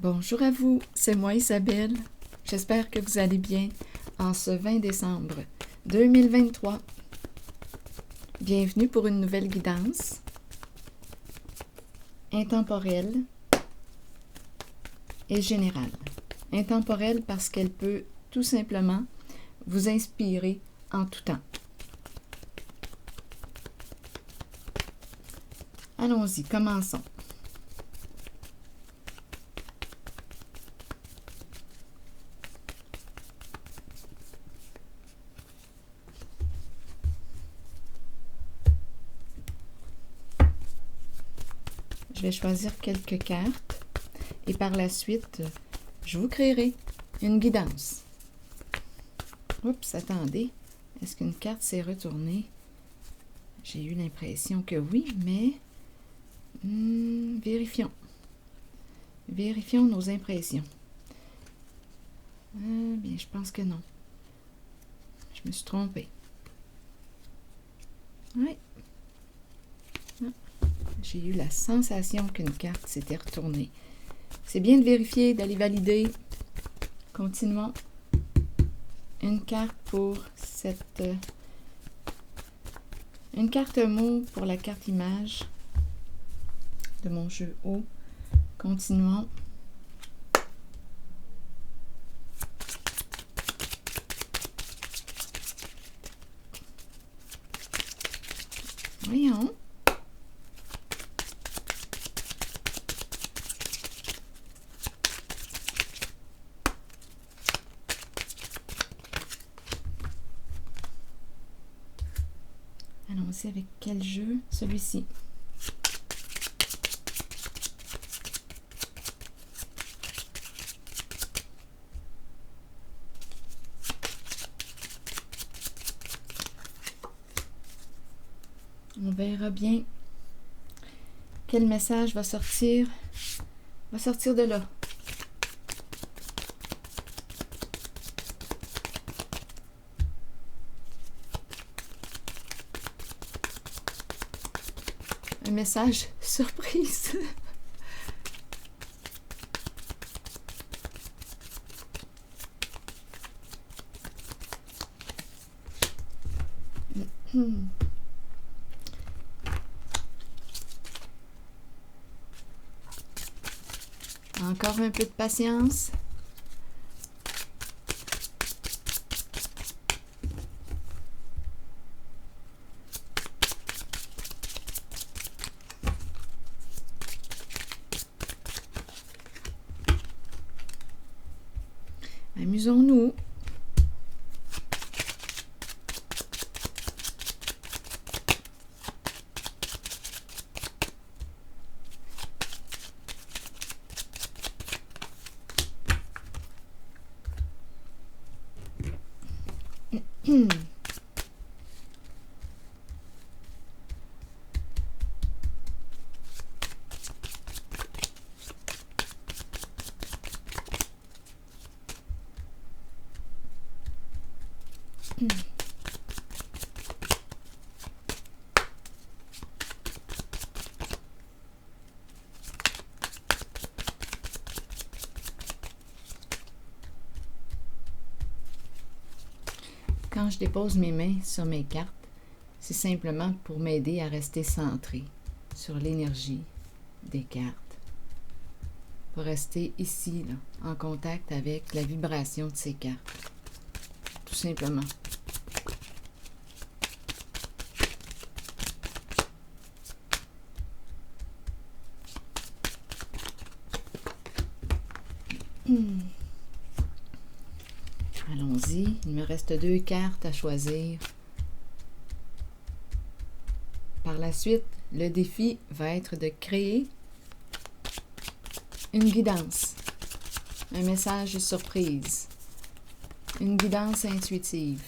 Bonjour à vous, c'est moi Isabelle. J'espère que vous allez bien en ce 20 décembre 2023. Bienvenue pour une nouvelle guidance intemporelle et générale. Intemporelle parce qu'elle peut tout simplement vous inspirer en tout temps. Allons-y, commençons. Je vais choisir quelques cartes et par la suite, je vous créerai une guidance. Oups, attendez, est-ce qu'une carte s'est retournée? J'ai eu l'impression que oui, mais vérifions. Vérifions nos impressions. Bien, je pense que non. Je me suis trompée. Oui. J'ai eu la sensation qu'une carte s'était retournée. C'est bien de vérifier, d'aller valider. Continuons. Une carte pour cette... Une carte mot pour la carte image de mon jeu haut. Continuons. Voyons. Allons-y avec quel jeu? Celui-ci. On verra bien quel message va sortir de là. Un message surprise. Encore un peu de patience. Amusons-nous. Quand je dépose mes mains sur mes cartes, c'est simplement pour m'aider à rester centré sur l'énergie des cartes. Pour rester ici, là, en contact avec la vibration de ces cartes. Tout simplement. Allons-y, il me reste 2 cartes à choisir. Par la suite, le défi va être de créer une guidance, un message surprise, une guidance intuitive.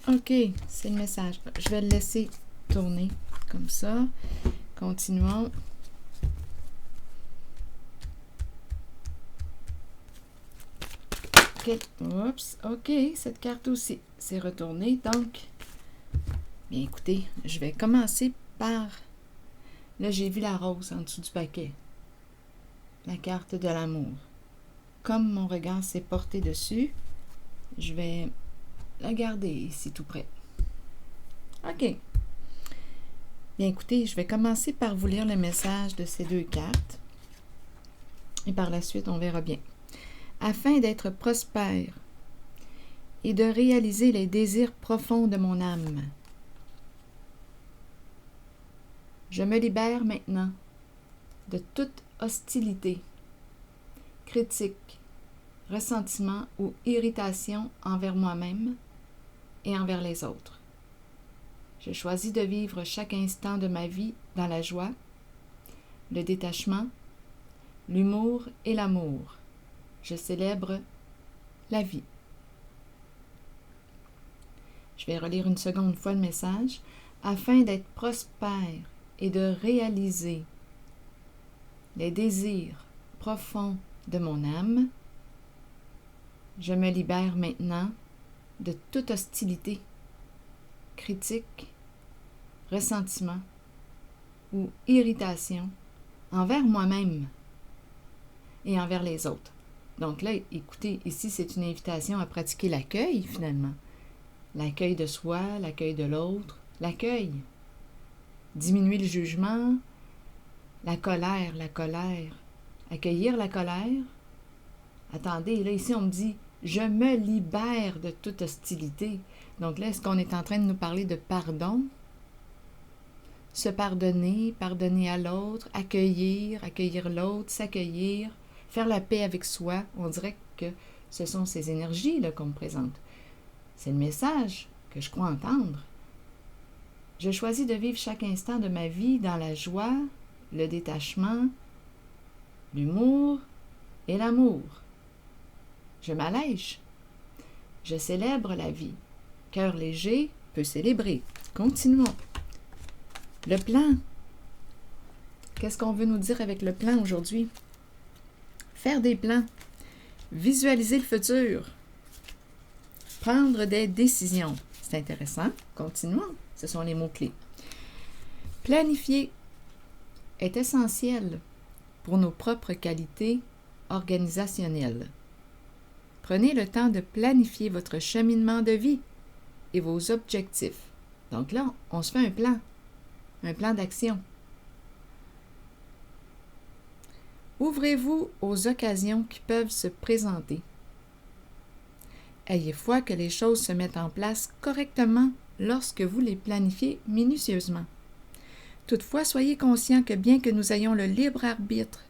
OK, c'est le message. Je vais le laisser tourner comme ça. Continuons. Oups, OK, cette carte aussi, c'est retourné. Donc, bien écoutez, je vais commencer par... Là, j'ai vu la rose en dessous du paquet. La carte de l'amour. Comme mon regard s'est porté dessus, je vais la garder ici tout près. OK. Bien écoutez, je vais commencer par vous lire le message de ces deux cartes. Et par la suite, on verra bien. Afin d'être prospère et de réaliser les désirs profonds de mon âme, je me libère maintenant de toute hostilité, critique, ressentiment ou irritation envers moi-même et envers les autres. Je choisis de vivre chaque instant de ma vie dans la joie, le détachement, l'humour et l'amour. Je célèbre la vie. Je vais relire une seconde fois le message. Afin d'être prospère et de réaliser les désirs profonds de mon âme, je me libère maintenant de toute hostilité, critique, ressentiment ou irritation envers moi-même et envers les autres. Donc là, écoutez, ici, c'est une invitation à pratiquer l'accueil, finalement. L'accueil de soi, l'accueil de l'autre, l'accueil. Diminuer le jugement, la colère. Accueillir la colère. Attendez, là, ici, on me dit « Je me libère de toute hostilité ». Donc là, est-ce qu'on est en train de nous parler de pardon? Se pardonner, pardonner à l'autre, accueillir l'autre, s'accueillir, faire la paix avec soi. On dirait que ce sont ces énergies-là qu'on me présente. C'est le message que je crois entendre. Je choisis de vivre chaque instant de ma vie dans la joie, le détachement, l'humour et l'amour. Je m'allège. Je célèbre la vie. Cœur léger peut célébrer. Continuons. Le plan. Qu'est-ce qu'on veut nous dire avec le plan aujourd'hui? Faire des plans. Visualiser le futur. Prendre des décisions. C'est intéressant. Continuons. Ce sont les mots-clés. Planifier est essentiel pour nos propres qualités organisationnelles. Prenez le temps de planifier votre cheminement de vie et vos objectifs. Donc là, on se fait un plan d'action. Ouvrez-vous aux occasions qui peuvent se présenter. Ayez foi que les choses se mettent en place correctement lorsque vous les planifiez minutieusement. Toutefois, soyez conscient que bien que nous ayons le libre arbitre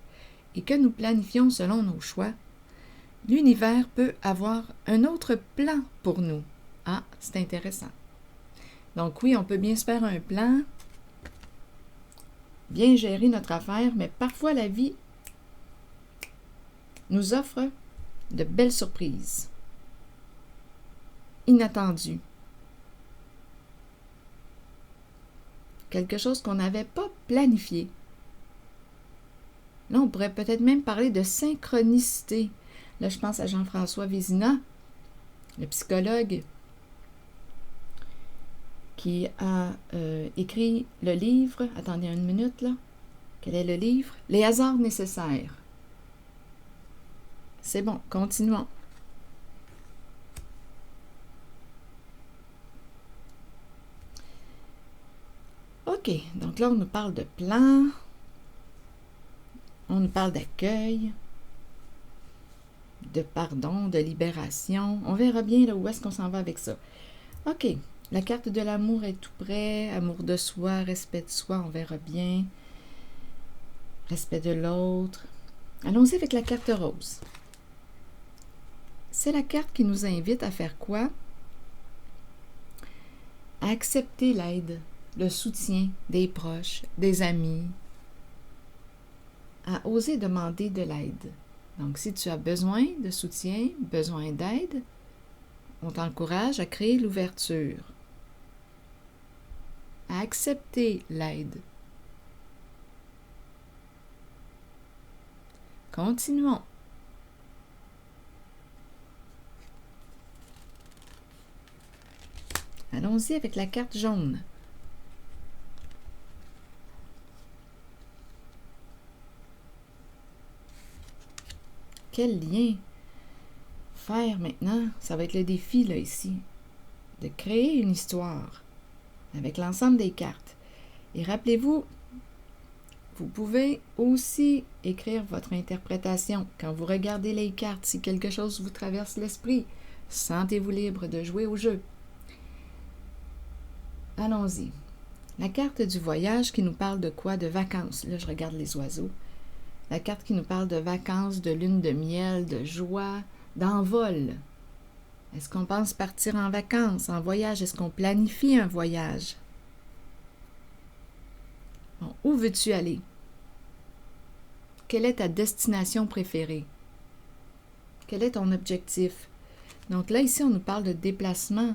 et que nous planifions selon nos choix, l'univers peut avoir un autre plan pour nous. Ah, c'est intéressant. Donc oui, on peut bien se faire un plan, bien gérer notre affaire, mais parfois la vie nous offre de belles surprises, inattendues. Quelque chose qu'on n'avait pas planifié. Là, on pourrait peut-être même parler de synchronicité. Là, je pense à Jean-François Vézina, le psychologue, qui a écrit le livre, attendez une minute là, quel est le livre? Les hasards nécessaires. C'est bon, continuons. OK, donc là, on nous parle de plan, on nous parle d'accueil, de pardon, de libération. On verra bien là où est-ce qu'on s'en va avec ça. OK, la carte de l'amour est tout près, amour de soi, respect de soi, on verra bien. Respect de l'autre. Allons-y avec la carte rose. C'est la carte qui nous invite à faire quoi? À accepter l'aide, le soutien des proches, des amis, à oser demander de l'aide. Donc, si tu as besoin de soutien, besoin d'aide, on t'encourage à créer l'ouverture, à accepter l'aide. Continuons. Allons-y avec la carte jaune. Quel lien faire maintenant? Ça va être le défi, là, ici. De créer une histoire avec l'ensemble des cartes. Et rappelez-vous, vous pouvez aussi écrire votre interprétation. Quand vous regardez les cartes, si quelque chose vous traverse l'esprit, sentez-vous libre de jouer au jeu. Allons-y. La carte du voyage qui nous parle de quoi? De vacances. Là, je regarde les oiseaux. La carte qui nous parle de vacances, de lune de miel, de joie, d'envol. Est-ce qu'on pense partir en vacances, en voyage? Est-ce qu'on planifie un voyage? Bon, où veux-tu aller? Quelle est ta destination préférée? Quel est ton objectif? Donc là, ici, on nous parle de déplacement,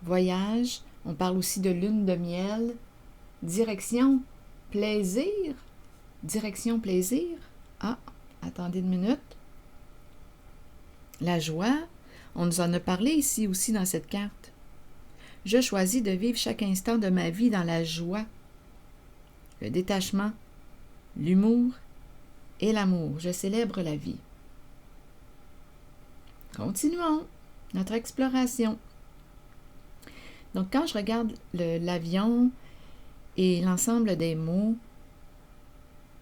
voyage. On parle aussi de lune de miel, direction, plaisir. Direction, plaisir. Ah, attendez une minute. La joie, on nous en a parlé ici aussi dans cette carte. Je choisis de vivre chaque instant de ma vie dans la joie, le détachement, l'humour et l'amour. Je célèbre la vie. Continuons notre exploration. Donc, quand je regarde l'avion et l'ensemble des mots,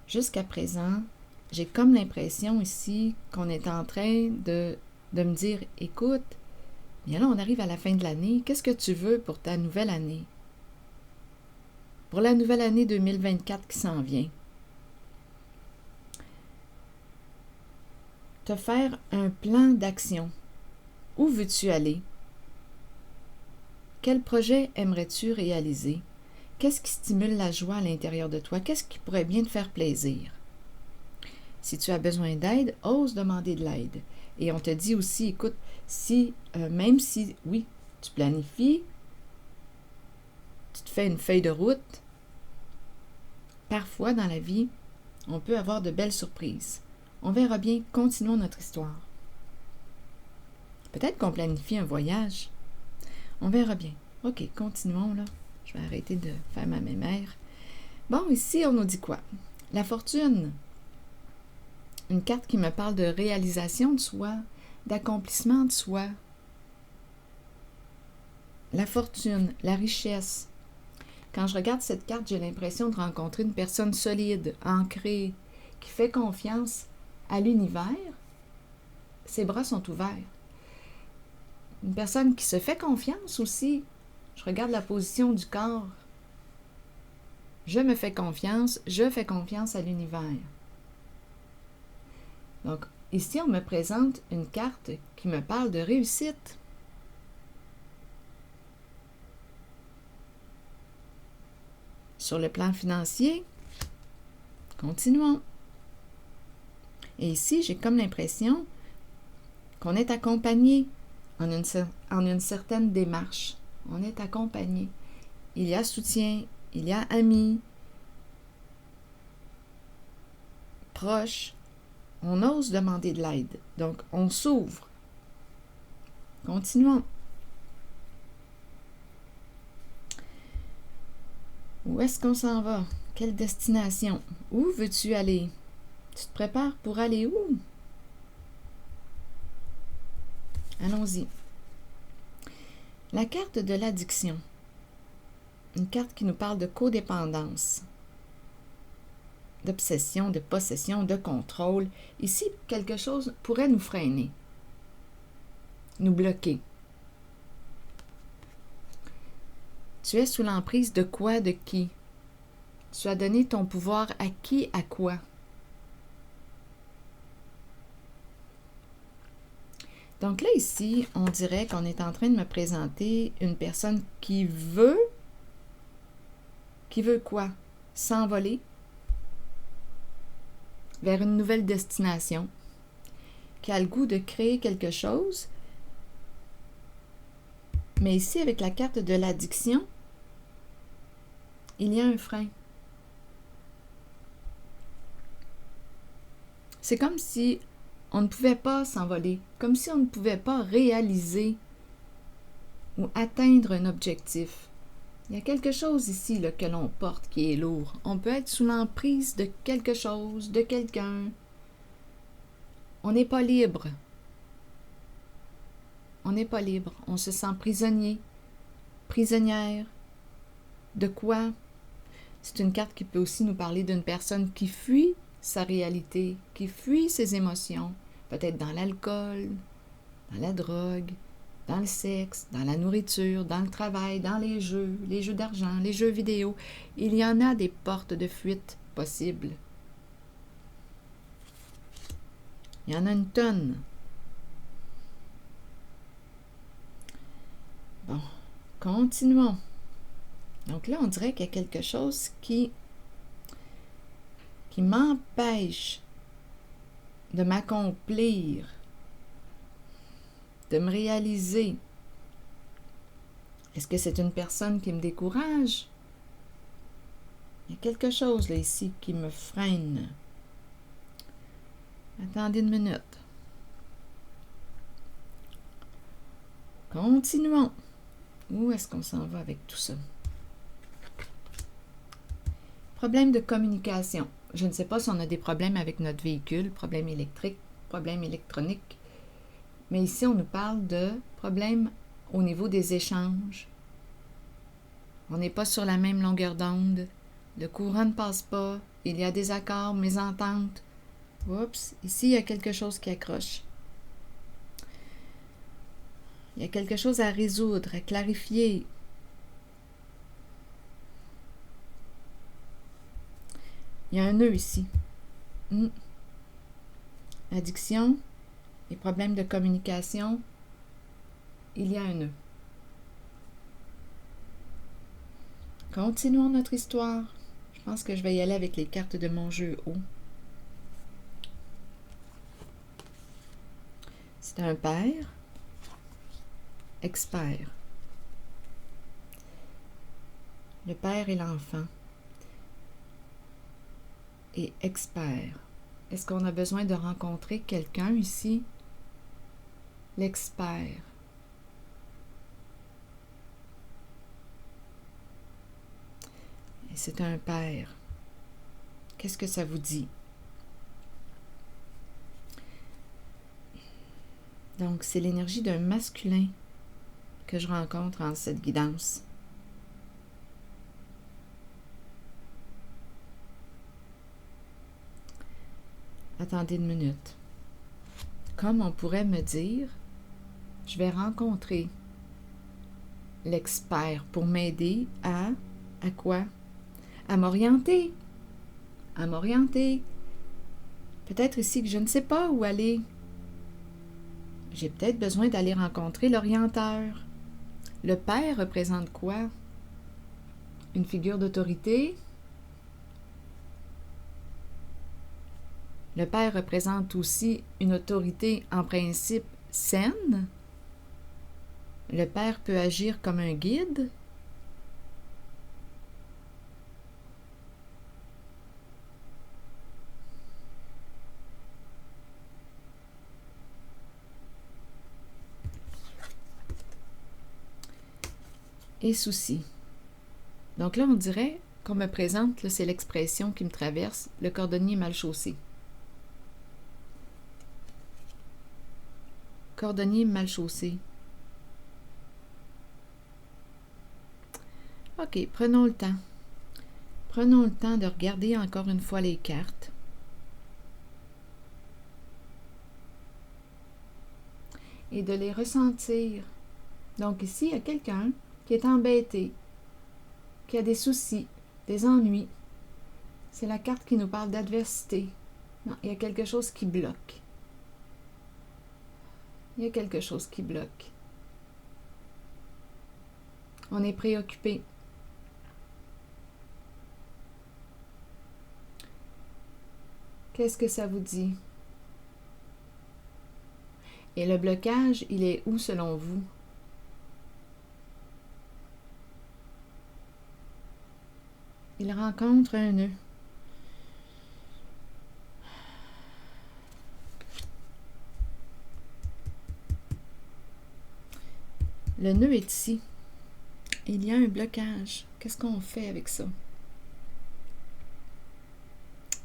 jusqu'à présent, j'ai comme l'impression ici qu'on est en train de me dire, écoute, bien là, on arrive à la fin de l'année, qu'est-ce que tu veux pour ta nouvelle année? Pour la nouvelle année 2024 qui s'en vient. Te faire un plan d'action. Où veux-tu aller? Quel projet aimerais-tu réaliser? Qu'est-ce qui stimule la joie à l'intérieur de toi? Qu'est-ce qui pourrait bien te faire plaisir? Si tu as besoin d'aide, ose demander de l'aide. Et on te dit aussi, écoute, même si, oui, tu planifies, tu te fais une feuille de route, parfois dans la vie, on peut avoir de belles surprises. On verra bien, continuons notre histoire. Peut-être qu'on planifie un voyage. On verra bien. OK, continuons là. Je vais arrêter de faire ma mémère. Bon, ici, on nous dit quoi? La fortune. Une carte qui me parle de réalisation de soi, d'accomplissement de soi. La fortune, la richesse. Quand je regarde cette carte, j'ai l'impression de rencontrer une personne solide, ancrée, qui fait confiance à l'univers. Ses bras sont ouverts. Une personne qui se fait confiance aussi. Je regarde la position du corps. Je me fais confiance, je fais confiance à l'univers. Donc, ici, on me présente une carte qui me parle de réussite. Sur le plan financier, continuons. Et ici, j'ai comme l'impression qu'on est accompagné en une certaine démarche. On est accompagné. Il y a soutien, il y a amis, proches. On ose demander de l'aide. Donc, on s'ouvre. Continuons. Où est-ce qu'on s'en va? Quelle destination? Où veux-tu aller? Tu te prépares pour aller où? Allons-y. La carte de l'addiction. Une carte qui nous parle de codépendance, d'obsession, de possession, de contrôle. Ici, quelque chose pourrait nous freiner, nous bloquer. Tu es sous l'emprise de quoi, de qui? Tu as donné ton pouvoir à qui, à quoi? Donc là, ici, on dirait qu'on est en train de me présenter une personne qui veut quoi? S'envoler vers une nouvelle destination, qui a le goût de créer quelque chose. Mais ici, avec la carte de l'addiction, il y a un frein. C'est comme si on ne pouvait pas s'envoler, comme si on ne pouvait pas réaliser ou atteindre un objectif. Il y a quelque chose ici là, que l'on porte qui est lourd. On peut être sous l'emprise de quelque chose, de quelqu'un. On n'est pas libre. On n'est pas libre. On se sent prisonnier, prisonnière. De quoi? C'est une carte qui peut aussi nous parler d'une personne qui fuit sa réalité, qui fuit ses émotions, peut-être dans l'alcool, dans la drogue, dans le sexe, dans la nourriture, dans le travail, dans les jeux d'argent, les jeux vidéo. Il y en a des portes de fuite possibles. Il y en a une tonne. Bon, continuons. Donc là, on dirait qu'il y a quelque chose qui m'empêche de m'accomplir, de me réaliser. Est-ce que c'est une personne qui me décourage? Il y a quelque chose là ici qui me freine. Attendez une minute. Continuons. Où est-ce qu'on s'en va avec tout ça? Problème de communication. Je ne sais pas si on a des problèmes avec notre véhicule, problème électrique, problème électronique. Mais ici, on nous parle de problèmes au niveau des échanges. On n'est pas sur la même longueur d'onde. Le courant ne passe pas. Il y a des accords, mésententes. Oups, ici, il y a quelque chose qui accroche. Il y a quelque chose à résoudre, à clarifier. Il y a un nœud ici. Addiction et problèmes de communication. Il y a un nœud. Continuons notre histoire. Je pense que je vais y aller avec les cartes de mon jeu haut. C'est un père expert. Le père et l'enfant. Et expert. Est-ce qu'on a besoin de rencontrer quelqu'un ici? L'expert. Et c'est un père. Qu'est-ce que ça vous dit? Donc, c'est l'énergie d'un masculin que je rencontre en cette guidance. Attendez une minute. Comme on pourrait me dire, je vais rencontrer l'expert pour m'aider à quoi? À m'orienter. À m'orienter. Peut-être ici que je ne sais pas où aller. J'ai peut-être besoin d'aller rencontrer l'orienteur. Le père représente quoi? Une figure d'autorité? Le père représente aussi une autorité en principe saine. Le père peut agir comme un guide. Et souci. Donc là, on dirait qu'on me présente, c'est l'expression qui me traverse, le cordonnier mal chaussé. Cordonnier mal chaussé. OK, prenons le temps. Prenons le temps de regarder encore une fois les cartes. Et de les ressentir. Donc ici, il y a quelqu'un qui est embêté, qui a des soucis, des ennuis. C'est la carte qui nous parle d'adversité. Non, il y a quelque chose qui bloque. Il y a quelque chose qui bloque. On est préoccupé. Qu'est-ce que ça vous dit? Et le blocage, il est où selon vous? Il rencontre un nœud. Le nœud est ici. Il y a un blocage. Qu'est-ce qu'on fait avec ça?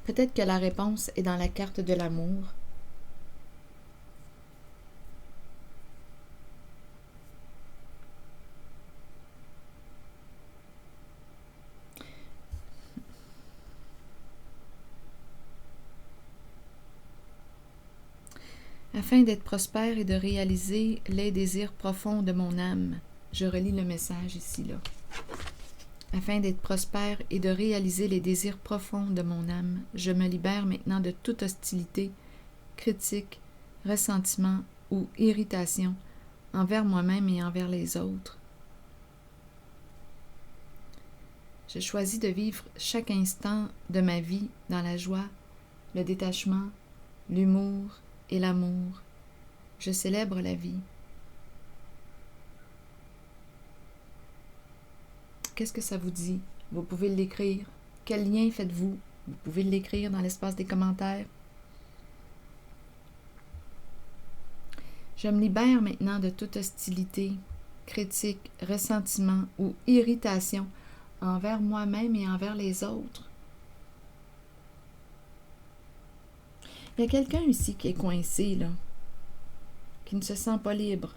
Peut-être que la réponse est dans la carte de l'amour. Afin d'être prospère et de réaliser les désirs profonds de mon âme. Je relis le message ici, là. Afin d'être prospère et de réaliser les désirs profonds de mon âme, je me libère maintenant de toute hostilité, critique, ressentiment ou irritation envers moi-même et envers les autres. Je choisis de vivre chaque instant de ma vie dans la joie, le détachement, l'humour et l'amour. Je célèbre la vie. Qu'est-ce que ça vous dit? Vous pouvez l'écrire. Quel lien faites-vous? Vous pouvez l'écrire dans l'espace des commentaires. Je me libère maintenant de toute hostilité, critique, ressentiment ou irritation envers moi-même et envers les autres. Il y a quelqu'un ici qui est coincé, là, qui ne se sent pas libre.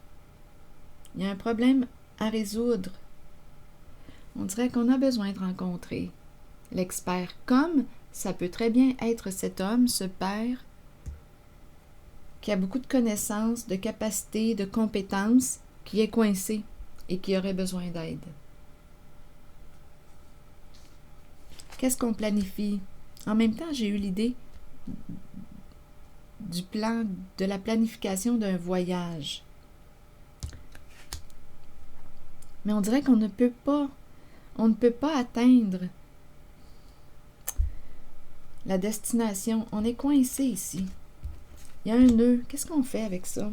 Il y a un problème à résoudre. On dirait qu'on a besoin de rencontrer l'expert, comme ça peut très bien être cet homme, ce père, qui a beaucoup de connaissances, de capacités, de compétences, qui est coincé et qui aurait besoin d'aide. Qu'est-ce qu'on planifie? En même temps, j'ai eu l'idée du plan, de la planification d'un voyage. Mais on dirait qu'on ne peut pas atteindre la destination. On est coincé ici. Il y a un nœud. Qu'est-ce qu'on fait avec ça?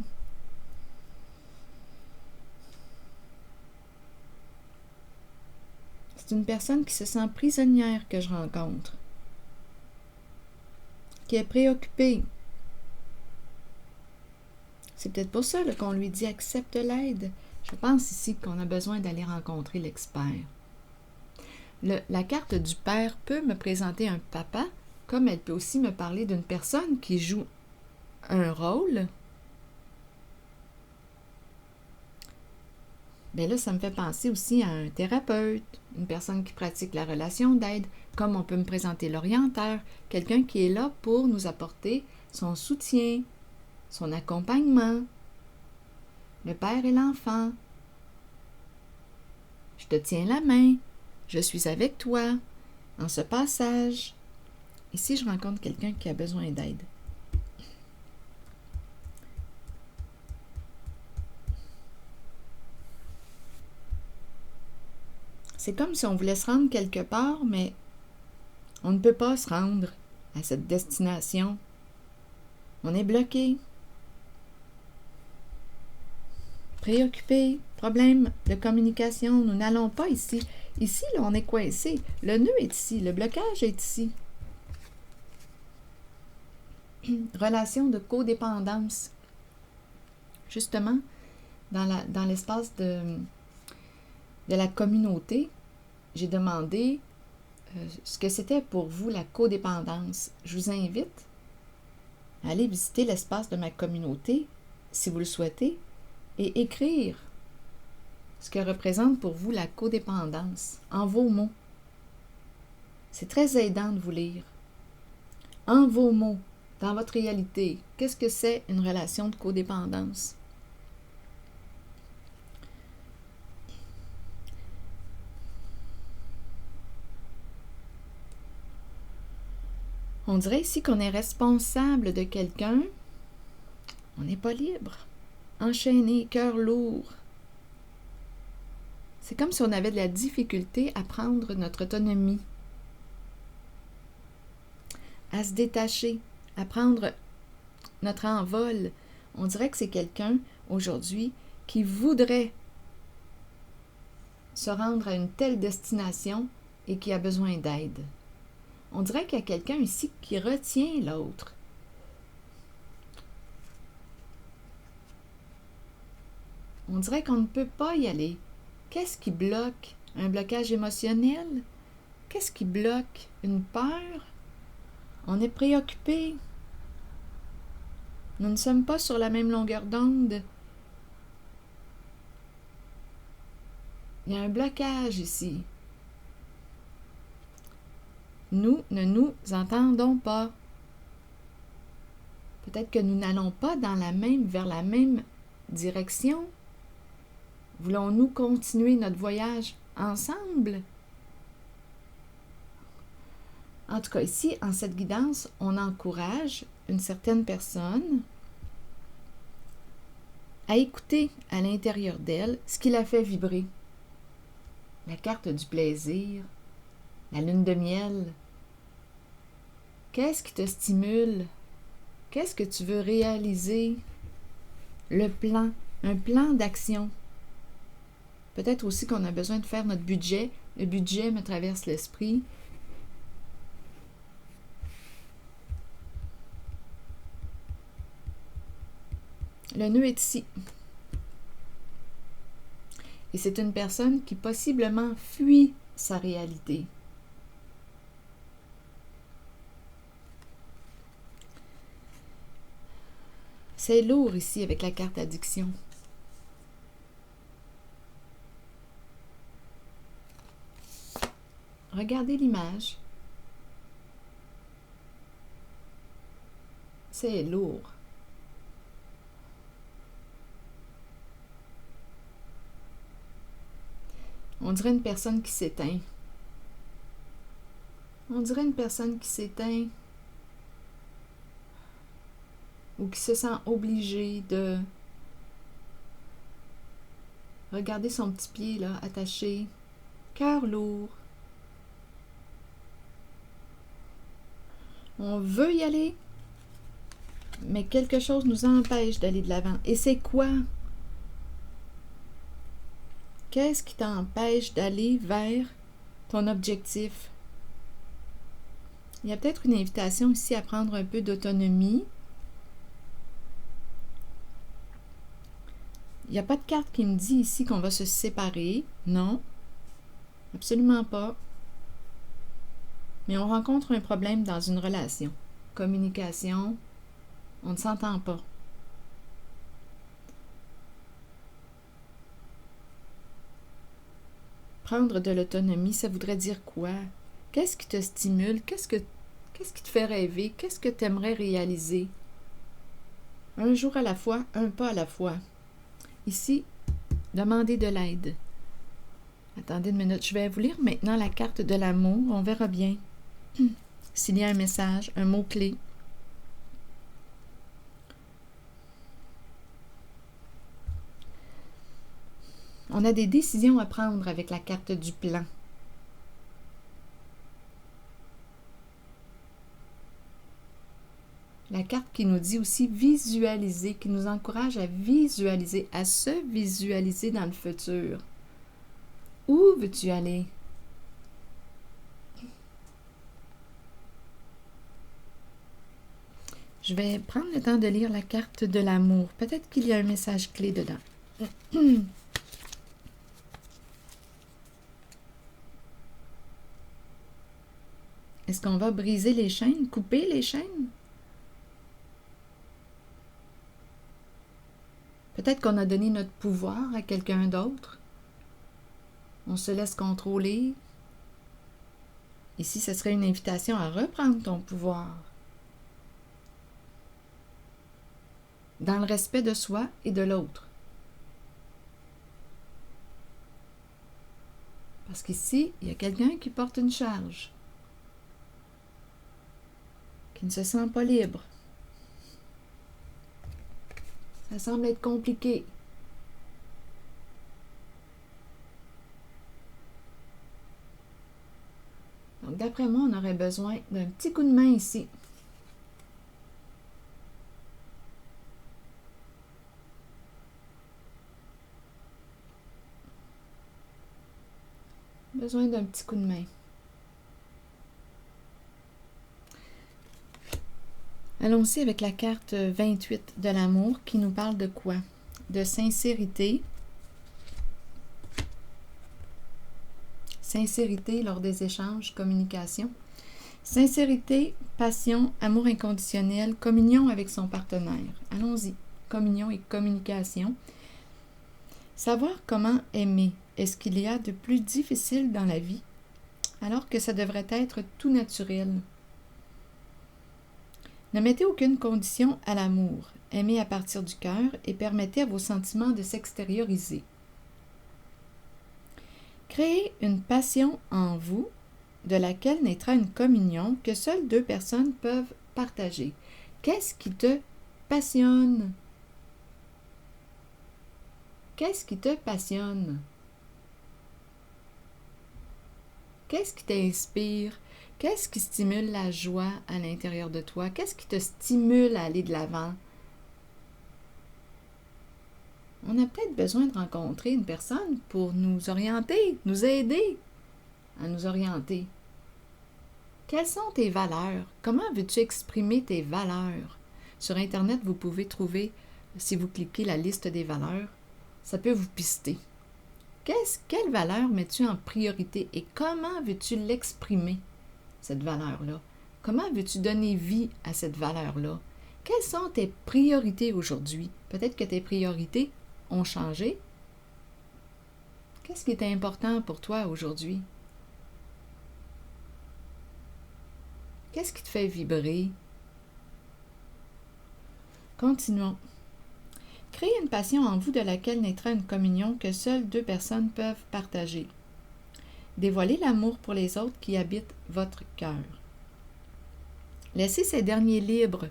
C'est une personne qui se sent prisonnière que je rencontre, qui est préoccupée. C'est peut-être pour ça qu'on lui dit « accepte l'aide ». Je pense ici qu'on a besoin d'aller rencontrer l'expert. La carte du père peut me présenter un papa, comme elle peut aussi me parler d'une personne qui joue un rôle. Bien là, ça me fait penser aussi à un thérapeute, une personne qui pratique la relation d'aide, comme on peut me présenter l'orienteur, quelqu'un qui est là pour nous apporter son soutien, son accompagnement, le père et l'enfant. Je te tiens la main, je suis avec toi, en ce passage. Ici, je rencontre quelqu'un qui a besoin d'aide. C'est comme si on voulait se rendre quelque part, mais on ne peut pas se rendre à cette destination. On est bloqué, préoccupé, problème de communication. Nous n'allons pas ici. Ici, là, on est coincé. Le nœud est ici, le blocage est ici. Relation de codépendance. Justement, dans l'espace de la communauté, j'ai demandé ce que c'était pour vous la codépendance. Je vous invite à aller visiter l'espace de ma communauté, si vous le souhaitez, et écrire ce que représente pour vous la codépendance, en vos mots. C'est très aidant de vous lire. En vos mots, dans votre réalité, qu'est-ce que c'est une relation de codépendance? On dirait ici qu'on est responsable de quelqu'un. On n'est pas libre. Enchaîné, cœur lourd. C'est comme si on avait de la difficulté à prendre notre autonomie, à se détacher, à prendre notre envol. On dirait que c'est quelqu'un, aujourd'hui, qui voudrait se rendre à une telle destination et qui a besoin d'aide. On dirait qu'il y a quelqu'un ici qui retient l'autre. On dirait qu'on ne peut pas y aller. Qu'est-ce qui bloque? Un blocage émotionnel? Qu'est-ce qui bloque? Une peur? On est préoccupé. Nous ne sommes pas sur la même longueur d'onde. Il y a un blocage ici. Nous ne nous entendons pas. Peut-être que nous n'allons pas vers la même direction. Voulons-nous continuer notre voyage ensemble? En tout cas, ici, en cette guidance, on encourage une certaine personne à écouter à l'intérieur d'elle ce qui la fait vibrer. La carte du plaisir, la lune de miel. Qu'est-ce qui te stimule? Qu'est-ce que tu veux réaliser? Le plan, un plan d'action. Peut-être aussi qu'on a besoin de faire notre budget. Le budget me traverse l'esprit. Le nœud est ici. Et c'est une personne qui possiblement fuit sa réalité. C'est lourd ici avec la carte addiction. Regardez l'image. C'est lourd. On dirait une personne qui s'éteint. On dirait une personne qui s'éteint ou qui se sent obligée de regarder son petit pied là, attaché, cœur lourd. On veut y aller, mais quelque chose nous empêche d'aller de l'avant. Et c'est quoi? Qu'est-ce qui t'empêche d'aller vers ton objectif? Il y a peut-être une invitation ici à prendre un peu d'autonomie. Il n'y a pas de carte qui me dit ici qu'on va se séparer. Non, absolument pas. Mais on rencontre un problème dans une relation. Communication, on ne s'entend pas. Prendre de l'autonomie, ça voudrait dire quoi? Qu'est-ce qui te stimule? Qu'est-ce qui te fait rêver? Qu'est-ce que tu aimerais réaliser? Un jour à la fois, un pas à la fois. Ici, demandez de l'aide. Attendez une minute, je vais vous lire maintenant la carte de l'amour. On verra bien s'il y a un message, un mot-clé. On a des décisions à prendre avec la carte du plan. La carte qui nous dit aussi visualiser, qui nous encourage à visualiser, à se visualiser dans le futur. Où veux-tu aller? Je vais prendre le temps de lire la carte de l'amour. Peut-être qu'il y a un message clé dedans. Est-ce qu'on va briser les chaînes, couper les chaînes? Peut-être qu'on a donné notre pouvoir à quelqu'un d'autre. On se laisse contrôler. Ici, ce serait une invitation à reprendre ton pouvoir. Dans le respect de soi et de l'autre. Parce qu'ici, il y a quelqu'un qui porte une charge. Qui ne se sent pas libre. Ça semble être compliqué. Donc, d'après moi, on aurait besoin d'un petit coup de main ici. Besoin d'un petit coup de main. Allons-y avec la carte 28 de l'amour qui nous parle de quoi? De sincérité, sincérité lors des échanges, communication. Sincérité, passion, amour inconditionnel, communion avec son partenaire. Allons-y, communion et communication. Savoir comment aimer est ce qu'il y a de plus difficile dans la vie, alors que ça devrait être tout naturel. Ne mettez aucune condition à l'amour. Aimez à partir du cœur et permettez à vos sentiments de s'extérioriser. Créez une passion en vous de laquelle naîtra une communion que seules deux personnes peuvent partager. Qu'est-ce qui te passionne? Qu'est-ce qui te passionne? Qu'est-ce qui t'inspire? Qu'est-ce qui stimule la joie à l'intérieur de toi? Qu'est-ce qui te stimule à aller de l'avant? On a peut-être besoin de rencontrer une personne pour nous orienter, nous aider à nous orienter. Quelles sont tes valeurs? Comment veux-tu exprimer tes valeurs? Sur Internet, vous pouvez trouver, si vous cliquez la liste des valeurs, ça peut vous pister. Quelle valeur mets-tu en priorité et comment veux-tu l'exprimer, cette valeur-là? Comment veux-tu donner vie à cette valeur-là? Quelles sont tes priorités aujourd'hui? Peut-être que tes priorités ont changé. Qu'est-ce qui est important pour toi aujourd'hui? Qu'est-ce qui te fait vibrer? Continuons. Créez une passion en vous de laquelle naîtra une communion que seules deux personnes peuvent partager. Dévoilez l'amour pour les autres qui habitent votre cœur. Laissez ces derniers libres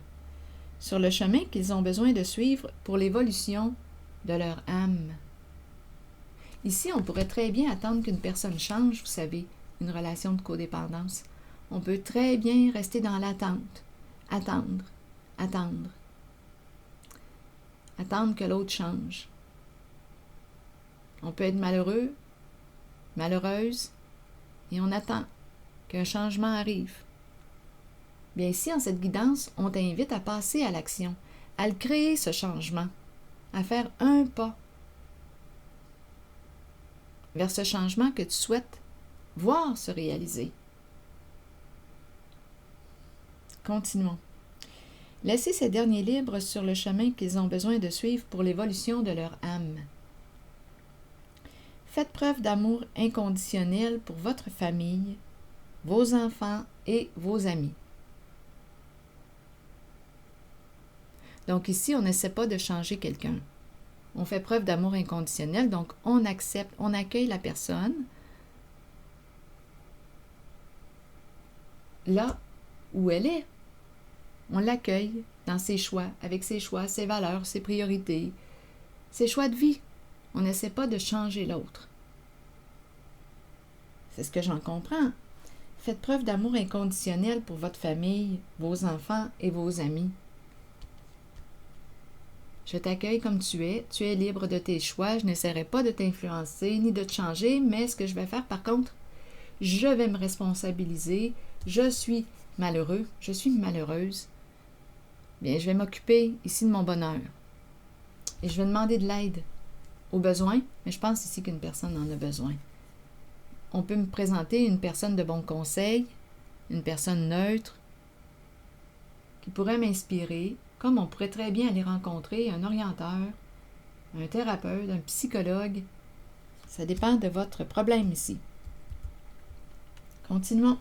sur le chemin qu'ils ont besoin de suivre pour l'évolution de leur âme. Ici, on pourrait très bien attendre qu'une personne change, vous savez, une relation de codépendance. On peut très bien rester dans l'attente. Attendre. Attendre que l'autre change. On peut être malheureux, malheureuse, et on attend qu'un changement arrive. Bien ici, en cette guidance, on t'invite à passer à l'action, à le créer, ce changement, à faire un pas vers ce changement que tu souhaites voir se réaliser. Continuons. Laissez ces derniers libres sur le chemin qu'ils ont besoin de suivre pour l'évolution de leur âme. Faites preuve d'amour inconditionnel pour votre famille, vos enfants et vos amis. Donc ici, on n'essaie pas de changer quelqu'un. On fait preuve d'amour inconditionnel, donc on accepte, on accueille la personne là où elle est. On l'accueille dans ses choix, avec ses choix, ses valeurs, ses priorités, ses choix de vie. On n'essaie pas de changer l'autre. C'est ce que j'en comprends. Faites preuve d'amour inconditionnel pour votre famille, vos enfants et vos amis. Je t'accueille comme tu es libre de tes choix, je n'essaierai pas de t'influencer ni de te changer, mais ce que je vais faire par contre, je vais me responsabiliser, je suis malheureux, je suis malheureuse. Bien, je vais m'occuper ici de mon bonheur. Et je vais demander de l'aide au besoin, mais je pense ici qu'une personne en a besoin. On peut me présenter une personne de bon conseil, une personne neutre, qui pourrait m'inspirer, comme on pourrait très bien aller rencontrer un orienteur, un thérapeute, un psychologue. Ça dépend de votre problème ici. Continuons.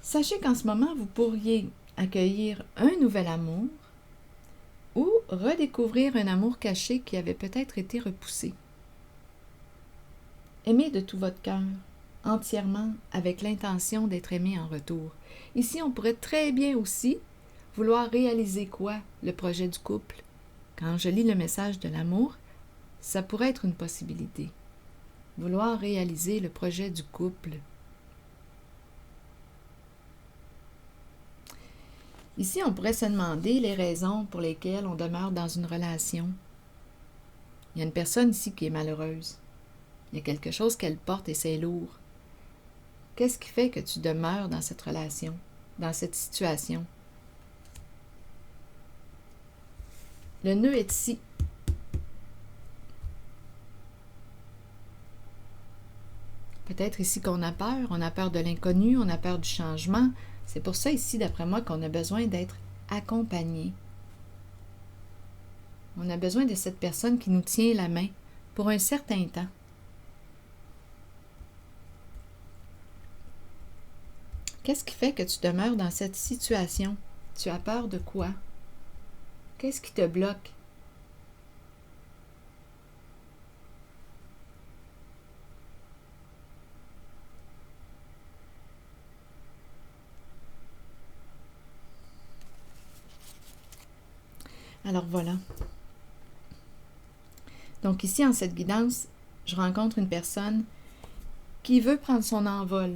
Sachez qu'en ce moment, vous pourriez accueillir un nouvel amour ou redécouvrir un amour caché qui avait peut-être été repoussé. Aimez de tout votre cœur, entièrement, avec l'intention d'être aimé en retour. Ici, on pourrait très bien aussi vouloir réaliser quoi, le projet du couple. Quand je lis le message de l'amour, ça pourrait être une possibilité. Vouloir réaliser le projet du couple. Ici, on pourrait se demander les raisons pour lesquelles on demeure dans une relation. Il y a une personne ici qui est malheureuse. Il y a quelque chose qu'elle porte et c'est lourd. Qu'est-ce qui fait que tu demeures dans cette relation, dans cette situation? Le nœud est ici. peut-être ici qu'on a peur. On a peur de l'inconnu, on a peur du changement. C'est pour ça ici, d'après moi, qu'on a besoin d'être accompagné. On a besoin de cette personne qui nous tient la main pour un certain temps. Qu'est-ce qui fait que tu demeures dans cette situation? Tu as peur de quoi? Qu'est-ce qui te bloque? Alors voilà. Donc ici, en cette guidance, je rencontre une personne qui veut prendre son envol,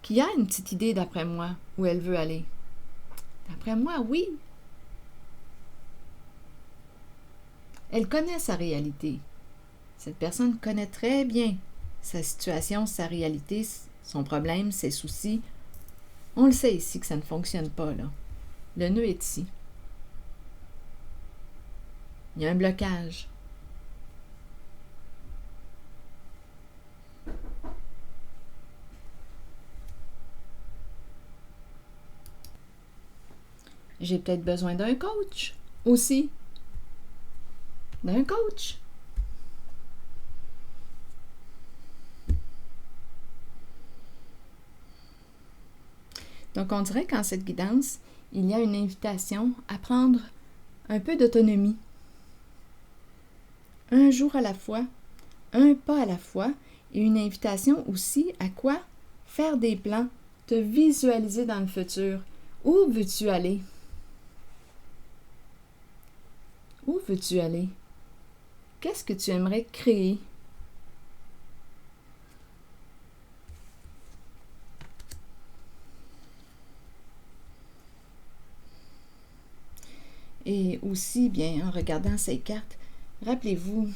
qui a une petite idée, d'après moi, où elle veut aller. D'après moi, oui. Elle connaît sa réalité. Cette personne connaît très bien sa situation, sa réalité, son problème, ses soucis. On le sait ici que ça ne fonctionne pas, là. Le nœud est ici. Il y a un blocage. J'ai peut-être besoin d'un coach aussi. D'un coach. Donc, on dirait qu'en cette guidance, il y a une invitation à prendre un peu d'autonomie. Un jour à la fois, un pas à la fois, et une invitation aussi à quoi? Faire des plans, te visualiser dans le futur. Où veux-tu aller? Où veux-tu aller? Qu'est-ce que tu aimerais créer? Et aussi, bien, en regardant ces cartes, rappelez-vous,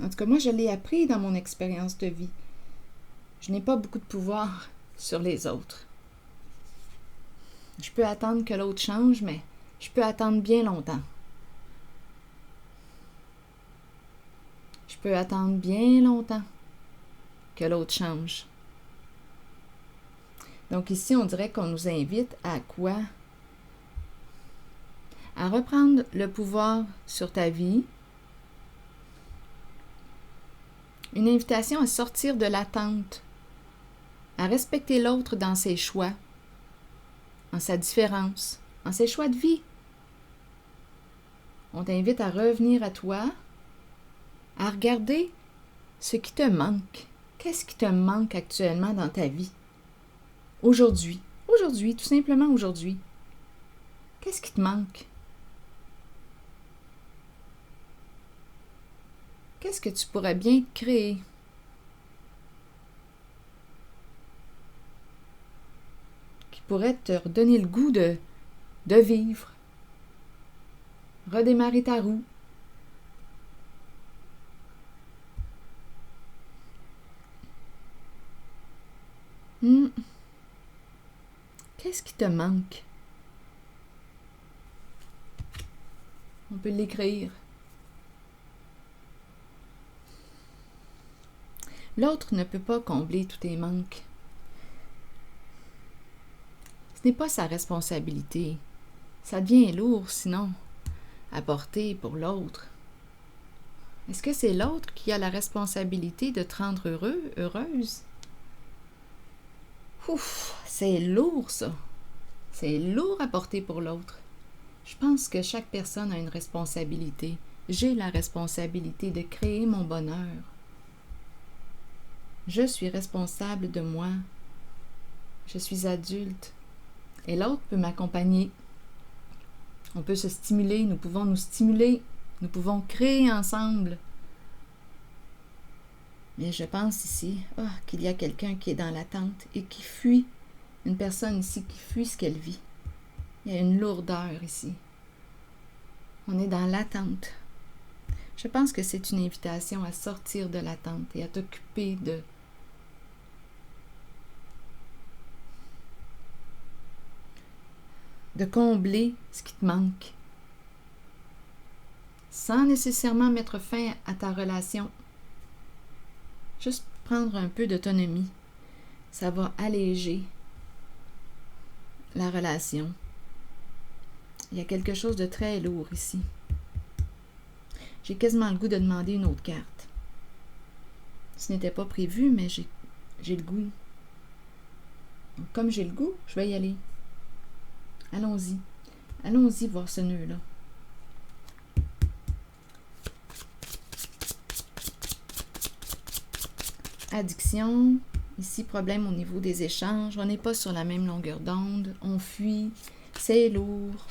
en tout cas, moi, je l'ai appris dans mon expérience de vie. Je n'ai pas beaucoup de pouvoir sur les autres. Je peux attendre que l'autre change, mais je peux attendre bien longtemps. Je peux attendre bien longtemps que l'autre change. Donc ici, on dirait qu'on nous invite à quoi? À reprendre le pouvoir sur ta vie. Une invitation à sortir de l'attente, à respecter l'autre dans ses choix, en sa différence, en ses choix de vie. On t'invite à revenir à toi, à regarder ce qui te manque. Qu'est-ce qui te manque actuellement dans ta vie? Aujourd'hui, tout simplement aujourd'hui. Qu'est-ce qui te manque? Qu'est-ce que tu pourrais bien créer? Qui pourrait te redonner le goût de vivre. Redémarrer ta roue. Qu'est-ce qui te manque? On peut l'écrire. L'autre ne peut pas combler tous tes manques. Ce n'est pas sa responsabilité. Ça devient lourd, sinon, à porter pour l'autre. Est-ce que c'est l'autre qui a la responsabilité de te rendre heureux, heureuse? Ouf, c'est lourd, ça. C'est lourd à porter pour l'autre. Je pense que chaque personne a une responsabilité. J'ai la responsabilité de créer mon bonheur. Je suis responsable de moi. Je suis adulte. Et l'autre peut m'accompagner. On peut se stimuler, nous pouvons nous stimuler. Nous pouvons créer ensemble. Mais je pense ici qu'il y a quelqu'un qui est dans l'attente et qui fuit. Une personne ici qui fuit ce qu'elle vit. Il y a une lourdeur ici. On est dans l'attente. Je pense que c'est une invitation à sortir de l'attente et à t'occuper de combler ce qui te manque. sans nécessairement mettre fin à ta relation. Juste prendre un peu d'autonomie. Ça va alléger la relation. Il y a quelque chose de très lourd ici. J'ai quasiment le goût de demander une autre carte. Ce n'était pas prévu, mais j'ai le goût. Donc, comme j'ai le goût, je vais y aller. Allons-y. Allons-y voir ce nœud-là. Addiction. Ici, problème au niveau des échanges. On n'est pas sur la même longueur d'onde. On fuit. C'est lourd.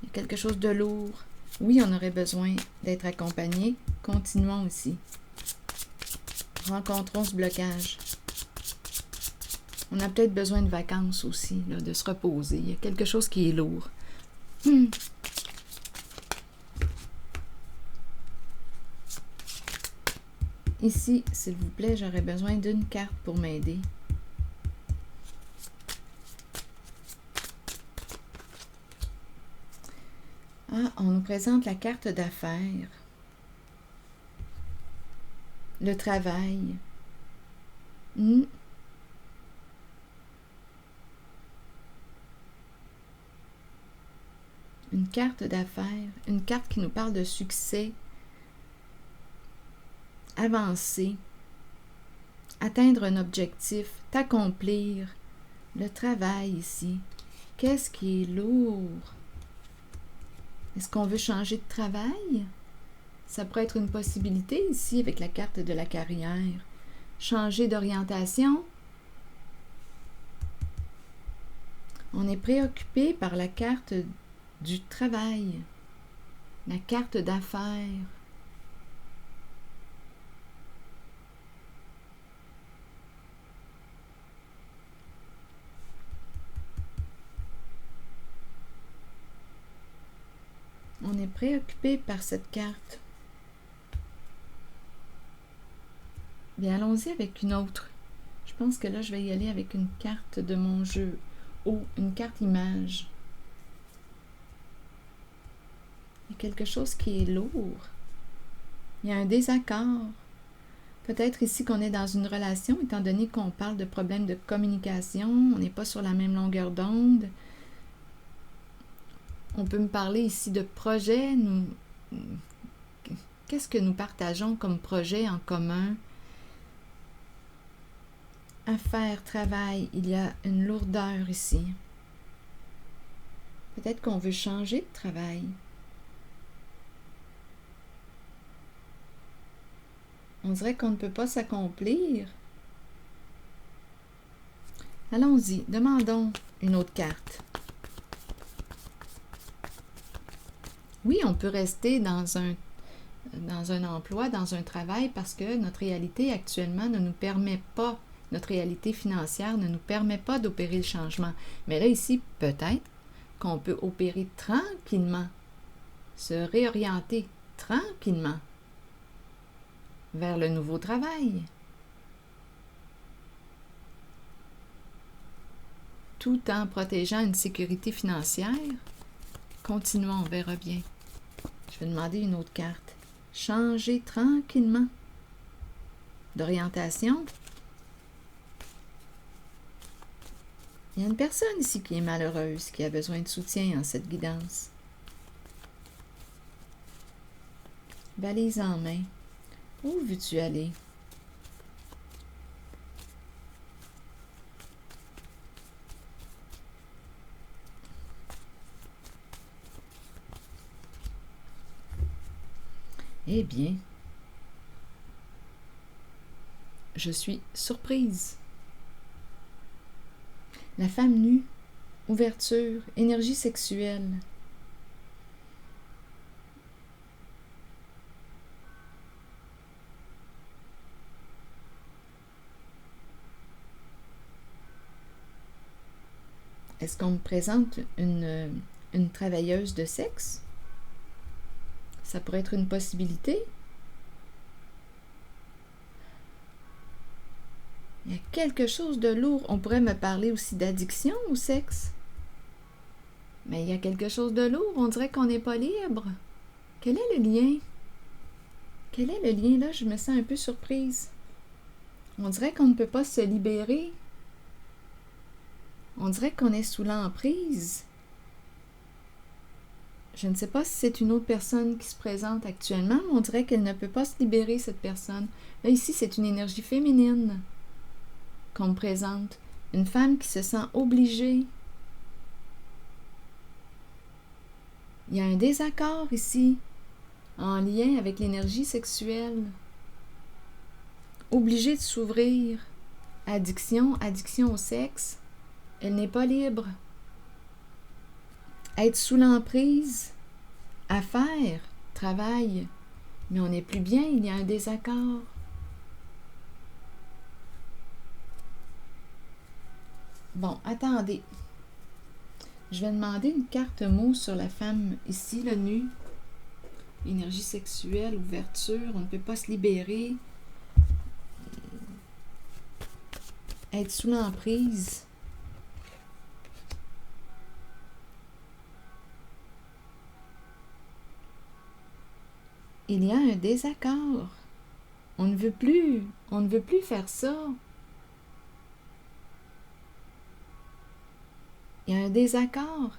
Il y a quelque chose de lourd. Oui, on aurait besoin d'être accompagné. Continuons aussi. Rencontrons ce blocage. On a peut-être besoin de vacances aussi, là, de se reposer. Il y a quelque chose qui est lourd. Ici, s'il vous plaît, j'aurais besoin d'une carte pour m'aider. Ah, on nous présente la carte d'affaires. Le travail. Une carte d'affaires, une carte qui nous parle de succès, avancer, atteindre un objectif, t'accomplir, le travail ici. Qu'est-ce qui est lourd? Est-ce qu'on veut changer de travail? Ça pourrait être une possibilité ici avec la carte de la carrière. Changer d'orientation. On est préoccupé par la carte du travail, la carte d'affaires. On est préoccupé par cette carte. Bien, allons-y avec une autre. Je pense que là, je vais y aller avec une carte de mon jeu. Oh, une carte image. Il y a quelque chose qui est lourd. Il y a un désaccord. Peut-être ici qu'on est dans une relation, étant donné qu'on parle de problèmes de communication, on n'est pas sur la même longueur d'onde. On peut me parler ici de projet. Qu'est-ce que nous partageons comme projet en commun? Affaires, travail, il y a une lourdeur ici. Peut-être qu'on veut changer de travail. On dirait qu'on ne peut pas s'accomplir. Allons-y, demandons une autre carte. Oui, on peut rester dans un emploi, dans un travail, parce que notre réalité actuellement ne nous permet pas, notre réalité financière ne nous permet pas d'opérer le changement. Mais là, ici, peut-être qu'on peut opérer tranquillement, se réorienter tranquillement vers le nouveau travail. Tout en protégeant une sécurité financière. Continuons, on verra bien. Je vais demander une autre carte. Changer tranquillement d'orientation. Il y a une personne ici qui est malheureuse, qui a besoin de soutien en cette guidance. Valise en main. Où veux-tu aller? Eh bien, je suis surprise. La femme nue, ouverture, énergie sexuelle. Est-ce qu'on me présente une travailleuse de sexe? Ça pourrait être une possibilité. Il y a quelque chose de lourd. On pourrait me parler aussi d'addiction au sexe. Mais il y a quelque chose de lourd. On dirait qu'on n'est pas libre. Quel est le lien? Quel est le lien? Là, je me sens un peu surprise. On dirait qu'on ne peut pas se libérer. On dirait qu'on est sous l'emprise. Je ne sais pas si c'est une autre personne qui se présente actuellement, mais on dirait qu'elle ne peut pas se libérer, cette personne. Là, ici, c'est une énergie féminine qu'on me présente. Une femme qui se sent obligée. Il y a un désaccord ici, en lien avec l'énergie sexuelle. Obligée de s'ouvrir. Addiction au sexe. Elle n'est pas libre. Être sous l'emprise. Affaire, travail. Mais on n'est plus bien, il y a un désaccord. Bon, attendez. Je vais demander une carte mot sur la femme ici, le nu. Énergie sexuelle, ouverture, on ne peut pas se libérer. Être sous l'emprise. Il y a un désaccord. On ne veut plus faire ça. Il y a un désaccord.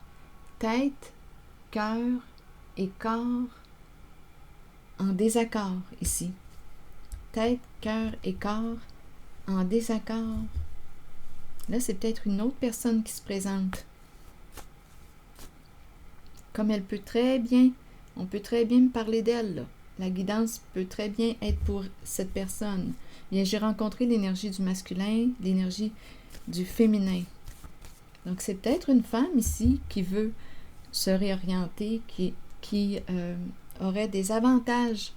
Tête, cœur et corps en désaccord ici. Tête, cœur et corps en désaccord. Là, c'est peut-être une autre personne qui se présente. Comme elle peut très bien, on peut très bien me parler d'elle, là. La guidance peut très bien être pour cette personne. Bien, j'ai rencontré l'énergie du masculin, l'énergie du féminin. Donc, c'est peut-être une femme ici qui veut se réorienter, qui aurait des avantages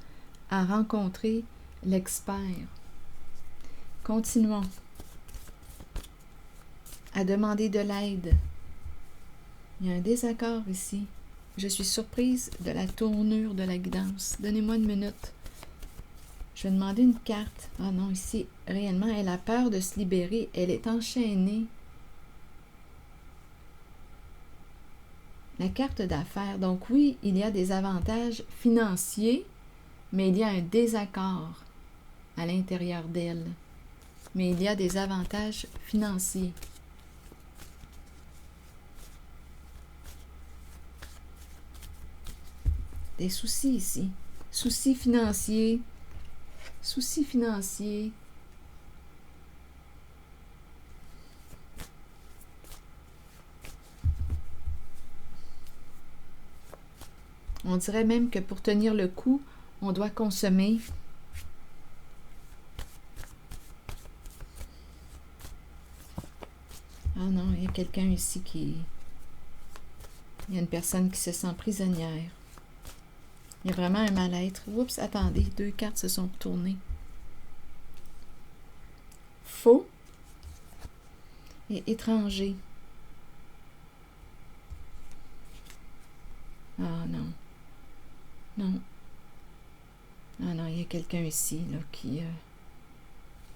à rencontrer l'expert. Continuons à demander de l'aide. Il y a un désaccord ici. Je suis surprise de la tournure de la guidance. Donnez-moi une minute. Je vais demander une carte. Ah non, ici, réellement, elle a peur de se libérer. Elle est enchaînée. La carte d'affaires. Donc oui, il y a des avantages financiers, mais il y a un désaccord à l'intérieur d'elle. Mais il y a des avantages financiers. Des soucis ici. Soucis financiers. Soucis financiers. On dirait même que pour tenir le coup, on doit consommer. Ah non, il y a quelqu'un ici qui... Il y a une personne qui se sent prisonnière. Il y a vraiment un mal-être. Oups, attendez, 2 cartes se sont retournées. Faux et étranger. Ah non. Non. Ah non, il y a quelqu'un ici là, qui...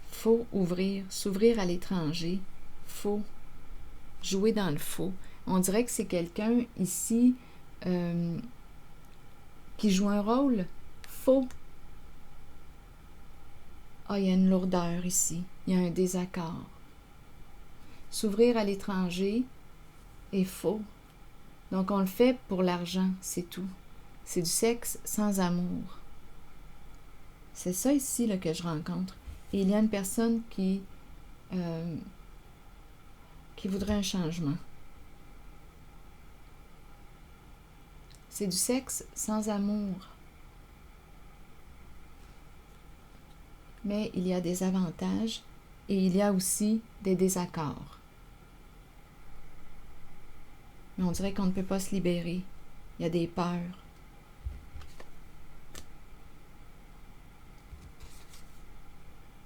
Faut ouvrir, s'ouvrir à l'étranger. Faux. Jouer dans le faux. On dirait que c'est quelqu'un ici qui joue un rôle faux. Ah, il y a une lourdeur ici. Il y a un désaccord. S'ouvrir à l'étranger est faux. Donc, on le fait pour l'argent, c'est tout. C'est du sexe sans amour. C'est ça ici là, que je rencontre. Et il y a une personne qui voudrait un changement. C'est du sexe sans amour. Mais il y a des avantages et il y a aussi des désaccords. Mais on dirait qu'on ne peut pas se libérer. Il y a des peurs.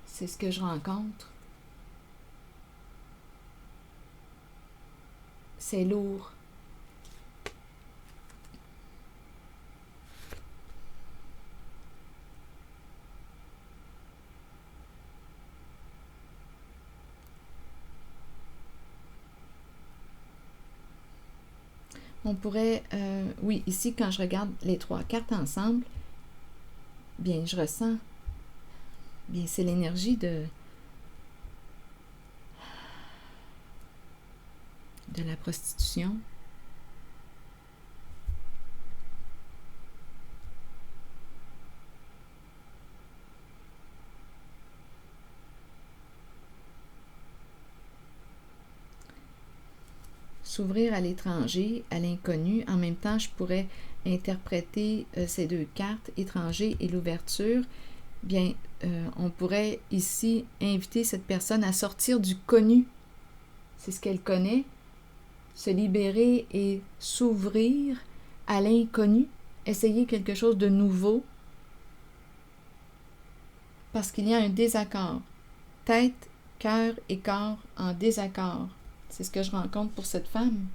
C'est ce que je rencontre. C'est lourd. On pourrait, oui, ici, quand je regarde les 3 cartes ensemble, bien, je ressens, bien, c'est l'énergie de la prostitution. S'ouvrir à l'étranger, à l'inconnu. En même temps, je pourrais interpréter ces 2 cartes, étranger et l'ouverture. Bien, on pourrait ici inviter cette personne à sortir du connu. C'est ce qu'elle connaît. Se libérer et s'ouvrir à l'inconnu. Essayer quelque chose de nouveau. Parce qu'il y a un désaccord. Tête, cœur et corps en désaccord. C'est ce que je rencontre pour cette femme.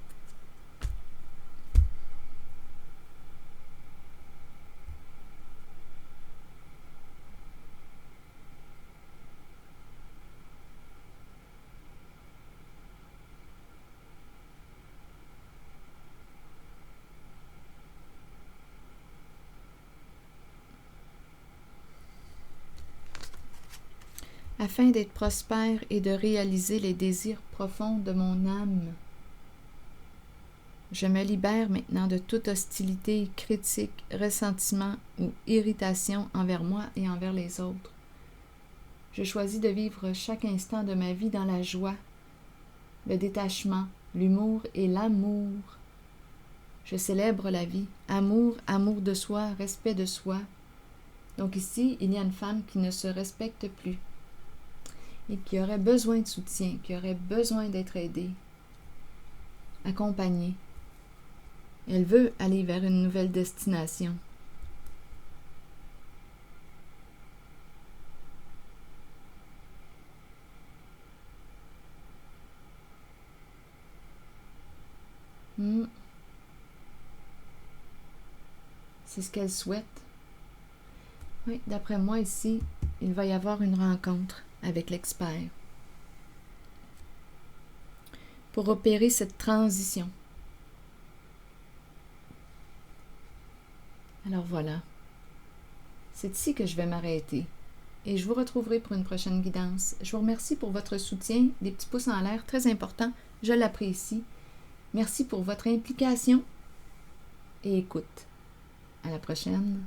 Afin d'être prospère et de réaliser les désirs profonds de mon âme. Je me libère maintenant de toute hostilité, critique, ressentiment ou irritation envers moi et envers les autres. Je choisis de vivre chaque instant de ma vie dans la joie, le détachement, l'humour et l'amour. Je célèbre la vie. Amour, amour de soi, respect de soi. Donc ici, il y a une femme qui ne se respecte plus et qui aurait besoin de soutien, qui aurait besoin d'être aidée, accompagnée. Elle veut aller vers une nouvelle destination. C'est ce qu'elle souhaite. Oui, d'après moi ici, il va y avoir une rencontre avec l'expert pour opérer cette transition. Alors voilà, c'est ici que je vais m'arrêter et je vous retrouverai pour une prochaine guidance. Je vous remercie pour votre soutien, des petits pouces en l'air, très important, je l'apprécie. Merci pour votre implication et écoute. À la prochaine.